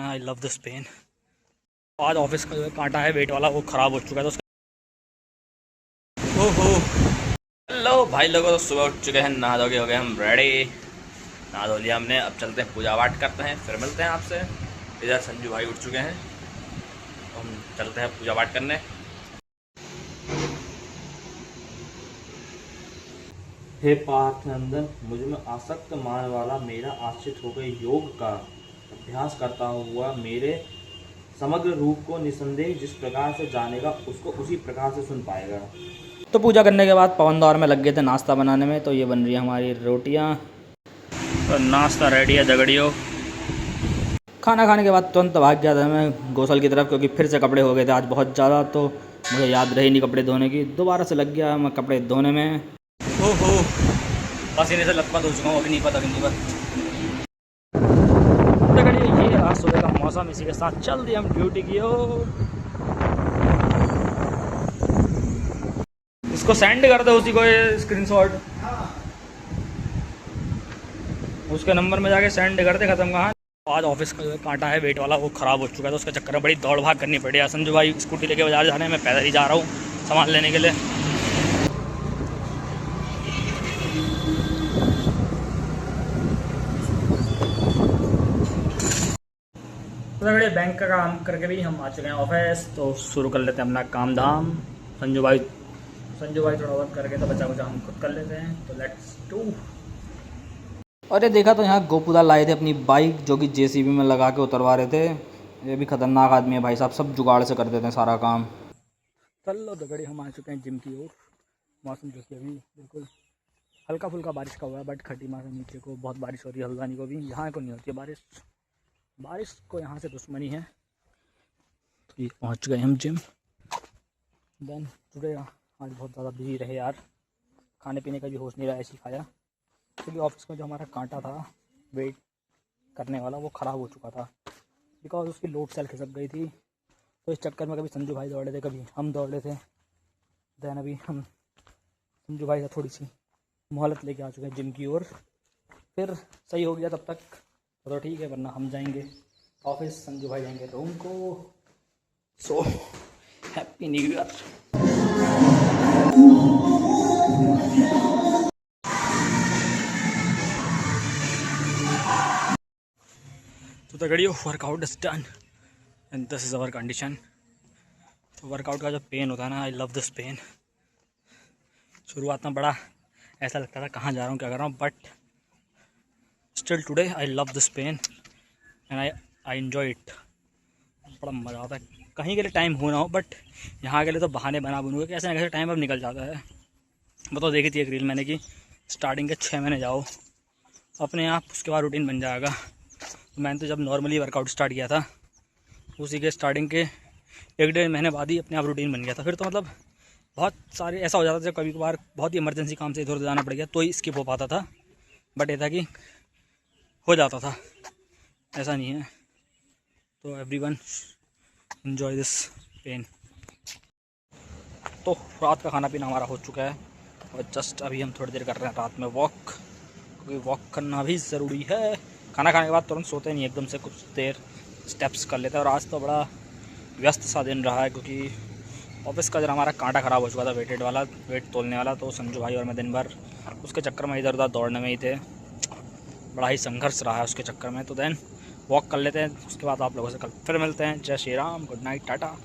I love this pen. आज office का जो कांटा है वेट वाला वो ख़राब हो चुका है तो उसका ओहो। हेलो भाई लोगों, तो सुबह उठ चुके हैं, नहा धो के हो गए हम रेडी। नहा धो लिया हमने, अब चलते हैं पूजा पाठ करते हैं, फिर मिलते हैं आपसे। इधर संजू भाई उठ चुके हैं तो हम चलते हैं पूजा पाठ करने। हे पार्थ नंदन, मुझ में आसक्त मान वाला मेरा आश्रित होकर योग का अभ्यास करता हुआ मेरे समग्र रूप को निसंदेह जिस प्रकार से जानेगा उसको उसी प्रकार से सुन पाएगा। तो पूजा करने के बाद पवन दौर में लग गए थे नाश्ता बनाने में। तो ये बन रही है हमारी रोटियाँ, तो नाश्ता रेडी है दगड़ियों। खाना खाने के बाद तुरंत भाग गया था मैं गौसल की तरफ, क्योंकि फिर से कपड़े हो गए थे आज बहुत ज़्यादा, तो मुझे याद रही नहीं कपड़े धोने की। दोबारा से लग गया मैं कपड़े धोने में। ओहो, पसीने से लथपथ हो चुका हूँ, अग्निपथ अग्निपथ। ये आज सुबह का मौसम, इसी के साथ चल दिए हम ड्यूटी की ओर। इसको सेंड कर दो उसी को ये स्क्रीनशॉट, उसके नंबर में जाके सेंड कर दे। खत्म कहाँ। आज ऑफिस का जो कांटा है वेट वाला वो ख़राब हो चुका है तो उसके चक्कर में बड़ी दौड़ भाग करनी पड़ी। संजू भाई स्कूटी लेके बाजार जाने में, पैदल ही जा रहा हूँ सामान लेने के लिए। तो बैंक का काम करके भी हम आ चुके हैं ऑफिस, तो शुरू कर लेते हैं अपना काम धाम। संजू भाई थोड़ा वर्क करके तो बचा कुचा हम खुद कर लेते हैं, तो लेट्स डू। और ये देखा तो यहाँ गोपुदा लाए थे अपनी बाइक, जो कि जेसीबी में लगा के उतरवा रहे थे। ये भी खतरनाक आदमी है भाई साहब, सब जुगाड़ से कर देते हैं सारा काम। चलो दगड़ी, हम आ चुके हैं जिम की ओर। मौसम जो कि अभी बिल्कुल हल्का फुल्का बारिश का हुआ है, बट खटीमा से नीचे को बहुत बारिश हो रही है। हल्द्वानी को भी, यहाँ को नहीं होती है बारिश को यहाँ से दुश्मनी है। तो पहुँच गए हम जिम। देन टुडे आज बहुत ज़्यादा बिजी रहे यार, खाने पीने का भी होश नहीं रहा, ऐसे ही खाया। क्योंकि ऑफिस में जो हमारा कांटा था वेट करने वाला वो ख़राब हो चुका था, बिकॉज उसकी लोड सेल खिसक गई थी। तो इस चक्कर में कभी संजू भाई दौड़े थे, कभी हम दौड़े थे। देन अभी हम संजू भाई से थोड़ी सी मोहलत लेके आ चुके हैं जिम की ओर। फिर सही हो गया तब तक तो ठीक है, वरना हम जाएंगे ऑफिस, संजू भाई जाएंगे रूम को। So happy new year. तो तगड़ियो, workout is done and this is our condition. तो वर्कआउट का जो पेन होता है ना, आई लव दिस पेन। शुरुआत में बड़ा ऐसा लगता था कहाँ जा रहा हूँ क्या कर रहा हूँ, but still today I love this pen and I enjoy it. बड़ा मज़ा आता है। कहीं के लिए टाइम हो ना हो, बट यहाँ के लिए तो बहाने बना बनूँगा कि ऐसे ना कैसे टाइम अब निकल जाता है। बताओ, देखी थी एक रील मैंने कि स्टार्टिंग के 6 महीने जाओ अपने आप, उसके बाद रूटीन बन जाएगा। तो मैंने तो जब नॉर्मली वर्कआउट स्टार्ट किया था, उसी के स्टार्टिंग के 1-1.5 महीने बाद ही अपने आप रूटीन बन गया था। फिर तो मतलब बहुत सारे ऐसा हो जाता था, जब कभी कभार बहुत ही इमरजेंसी काम से इधर उधर जाना पड़ गया तो ही स्किप हो पाता था, बट ये था कि हो जाता था, ऐसा नहीं है। तो एवरीवन एंजॉय दिस पेन। तो रात का खाना पीना हमारा हो चुका है और जस्ट अभी हम थोड़ी देर कर रहे हैं रात में वॉक, क्योंकि वॉक करना भी ज़रूरी है। खाना खाने के बाद तुरंत सोते नहीं, एकदम से कुछ देर स्टेप्स कर लेते हैं। और आज तो बड़ा व्यस्त सा दिन रहा है, क्योंकि ऑफिस का जरा हमारा कांटा ख़राब हो चुका था वेट तोलने वाला। तो संजू भाई और मैं दिन भर उसके चक्कर में इधर उधर दौड़ने में ही थे। बड़ा ही संघर्ष रहा है उसके चक्कर में। तो देन वॉक कर लेते हैं, उसके बाद आप लोगों से कल फिर मिलते हैं। जय श्री राम, गुड नाइट, टाटा।